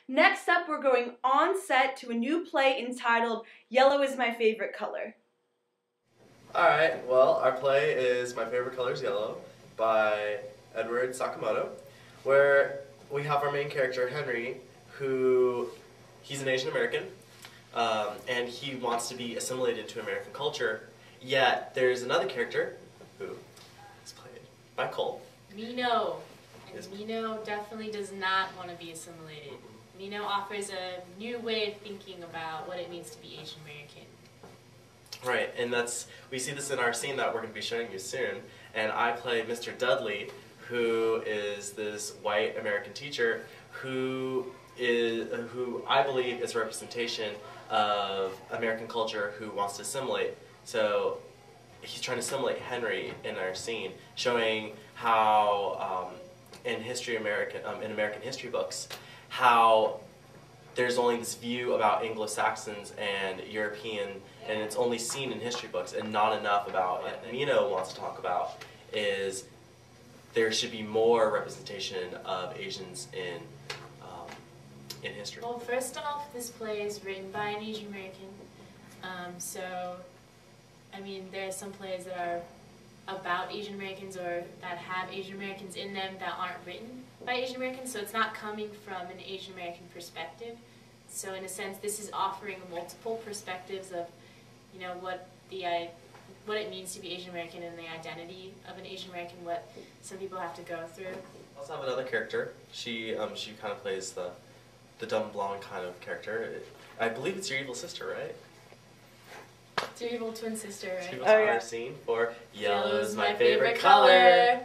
Next up, we're going on set to a new play entitled Yellow is My Favorite Color. Alright, well, our play is My Favorite Color is Yellow by Edward Sakamoto, where we have our main character, Henry, he's an Asian American, and he wants to be assimilated to American culture, yet there's another character who is played by Cole. Mino. And Mino definitely does not want to be assimilated. Mino offers a new way of thinking about what it means to be Asian American. Right, and we see this in our scene that we're going to be showing you soon, and I play Mr. Dudley, who is this white American teacher who I believe is a representation of American culture who wants to assimilate. So he's trying to assimilate Henry in our scene, showing how in American history books, how there's only this view about Anglo-Saxons and European, and it's only seen in history books, and not enough about what Mino wants to talk about is there should be more representation of Asians in history. Well, first off, this play is written by an Asian American, so I mean there are some plays that are about Asian Americans or that have Asian Americans in them that aren't written by Asian Americans, so it's not coming from an Asian American perspective. So in a sense, this is offering multiple perspectives of, you know, what it means to be Asian American and the identity of an Asian American, what some people have to go through. I also have another character. She kind of plays the dumb blonde kind of character. I believe it's your evil sister, right? It's your evil twin sister, right? She was on our scene for Yellow's my favorite color.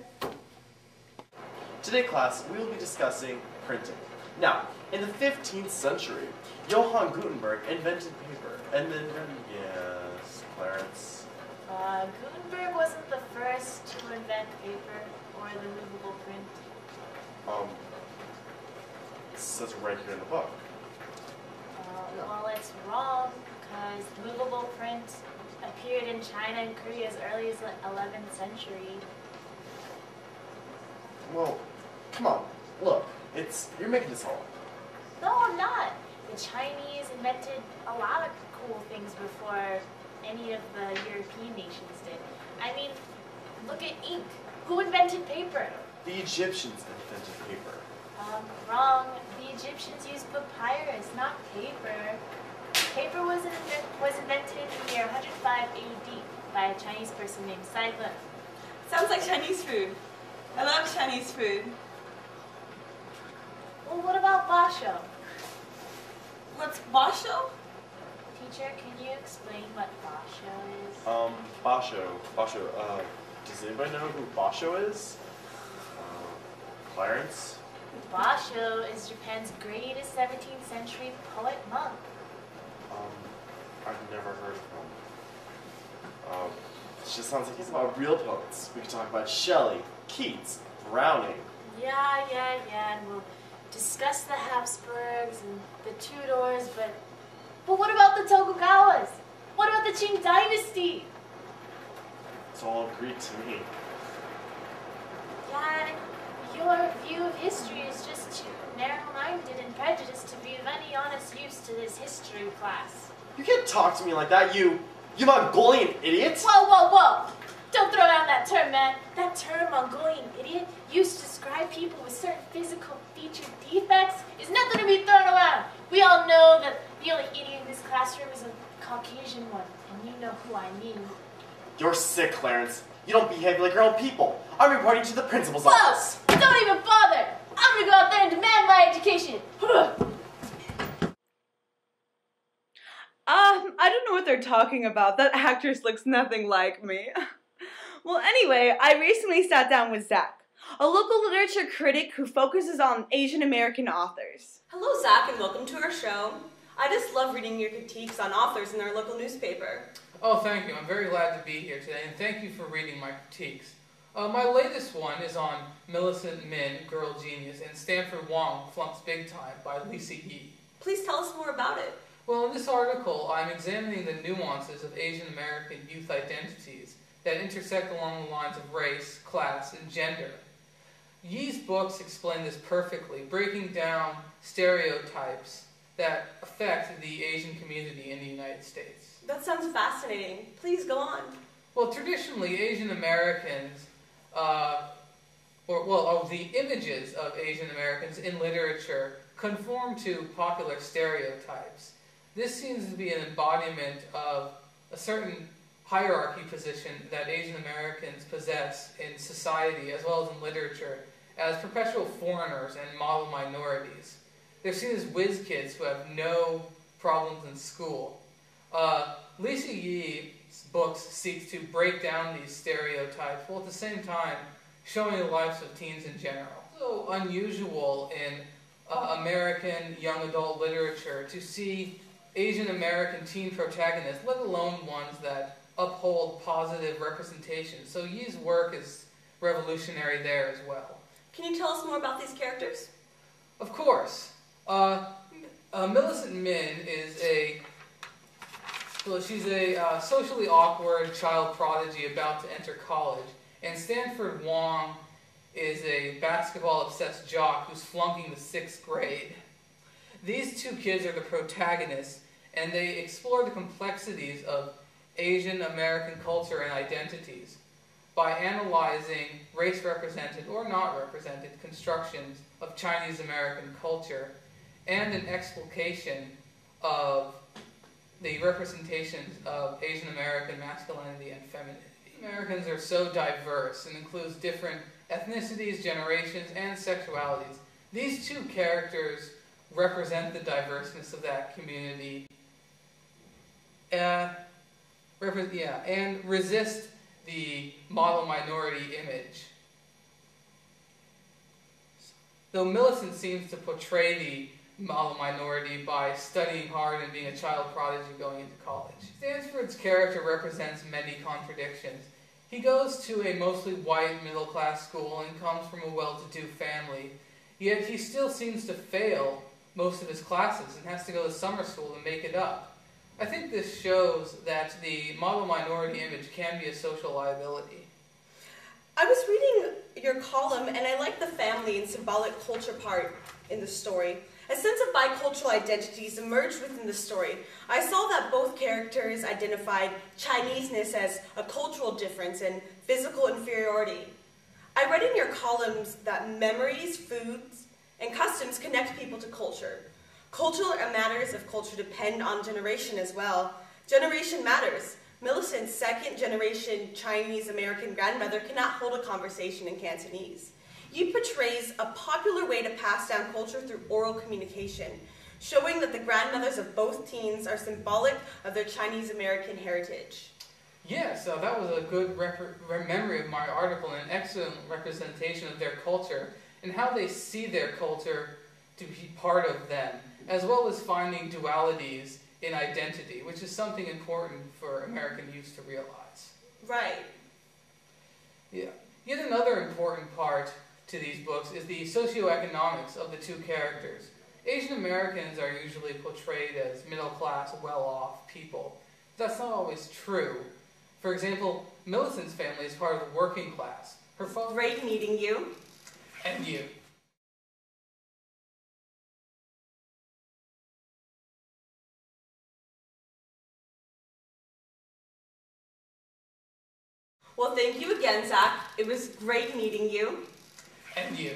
Today, class, we will be discussing printing. Now, in the 15th century, Johann Gutenberg invented paper, and then, yes, Clarence. Gutenberg wasn't the first to invent paper or the movable print. It says right here in the book. Well, it's wrong, because movable print appeared in China and Korea as early as the 11th century. Well, come on, look, you're making this all up. No, I'm not. The Chinese invented a lot of cool things before any of the European nations did. I mean, look at ink. Who invented paper? The Egyptians invented paper. Wrong. The Egyptians used papyrus, not paper. Paper was invented in the year 105 AD by a Chinese person named Saifa. Sounds like Chinese food. I love Chinese food. Well, what about basho? What's basho? Teacher, can you explain what basho is? Basho. Does anybody know who Basho is? Clarence? Basho is Japan's greatest 17th century poet monk. I've never heard of him. It just sounds like he's about real poets. We could talk about Shelley, Keats, Browning. Yeah, and we'll discuss the Habsburgs and the Tudors, but what about the Tokugawas? What about the Qing dynasty? It's all Greek to me. Yeah, your view of history is just too narrow-minded and prejudiced to be of any honest use to this history class. You can't talk to me like that, you Mongolian idiot! Whoa! Don't throw around that term, man. That term, Mongolian idiot, used to describe people with certain physical feature defects is nothing to be thrown around. We all know that the only idiot in this classroom is a Caucasian one, and you know who I mean. You're sick, Clarence. You don't behave like your own people. I'm reporting to the principal's office. Don't even bother. I'm gonna go out there and demand my education. I don't know what they're talking about. That actress looks nothing like me. Well, anyway, I recently sat down with Zach, a local literature critic who focuses on Asian American authors. Hello, Zach, and welcome to our show. I just love reading your critiques on authors in our local newspaper. Oh, thank you. I'm very glad to be here today, and thank you for reading my critiques. My latest one is on Millicent Min, Girl Genius, and Stanford Wong, Flunks Big Time by Lisa Yi. Please tell us more about it. Well, in this article, I'm examining the nuances of Asian American youth identities that intersect along the lines of race, class, and gender. Yee's books explain this perfectly, breaking down stereotypes that affect the Asian community in the United States. That sounds fascinating. Please go on. Well, traditionally, Asian Americans, the images of Asian Americans in literature conform to popular stereotypes. This seems to be an embodiment of a certain hierarchy position that Asian Americans possess in society as well as in literature as perpetual foreigners and model minorities. They're seen as whiz kids who have no problems in school. Lisa Yee's books seek to break down these stereotypes while at the same time showing the lives of teens in general. It's so unusual in American young adult literature to see Asian American teen protagonists, let alone ones that uphold positive representation. So Yee's work is revolutionary there as well. Can you tell us more about these characters? Of course. Millicent Min is she's a socially awkward child prodigy about to enter college, and Stanford Wong is a basketball-obsessed jock who's flunking the 6th grade. These two kids are the protagonists, and they explore the complexities of Asian American culture and identities by analyzing race-represented or not represented constructions of Chinese American culture and an explication of the representations of Asian American masculinity and femininity. Americans are so diverse and includes different ethnicities, generations, and sexualities. These two characters represent the diverseness of that community and resist the model minority image. Though Millicent seems to portray the model minority by studying hard and being a child prodigy going into college. Stanford's character represents many contradictions. He goes to a mostly white middle-class school and comes from a well-to-do family, yet he still seems to fail most of his classes and has to go to summer school to make it up. I think this shows that the model minority image can be a social liability. I was reading your column, and I like the family and symbolic culture part in the story. A sense of bicultural identities emerged within the story. I saw that both characters identified Chineseness as a cultural difference and physical inferiority. I read in your columns that memories, foods, and customs connect people to culture. Cultural matters of culture depend on generation as well. Generation matters. Millicent's second-generation Chinese-American grandmother cannot hold a conversation in Cantonese. Yi portrays a popular way to pass down culture through oral communication, showing that the grandmothers of both teens are symbolic of their Chinese-American heritage. Yes, that was a good memory of my article and an excellent representation of their culture and how they see their culture to be part of them, as well as finding dualities in identity, which is something important for American youth to realize. Right. Yeah. Yet another important part to these books is the socioeconomics of the two characters. Asian Americans are usually portrayed as middle-class, well-off people. That's not always true. For example, Millicent's family is part of the working class. Her father... Great meeting you. And you. Well, thank you again, Zach. It was great meeting you. And you.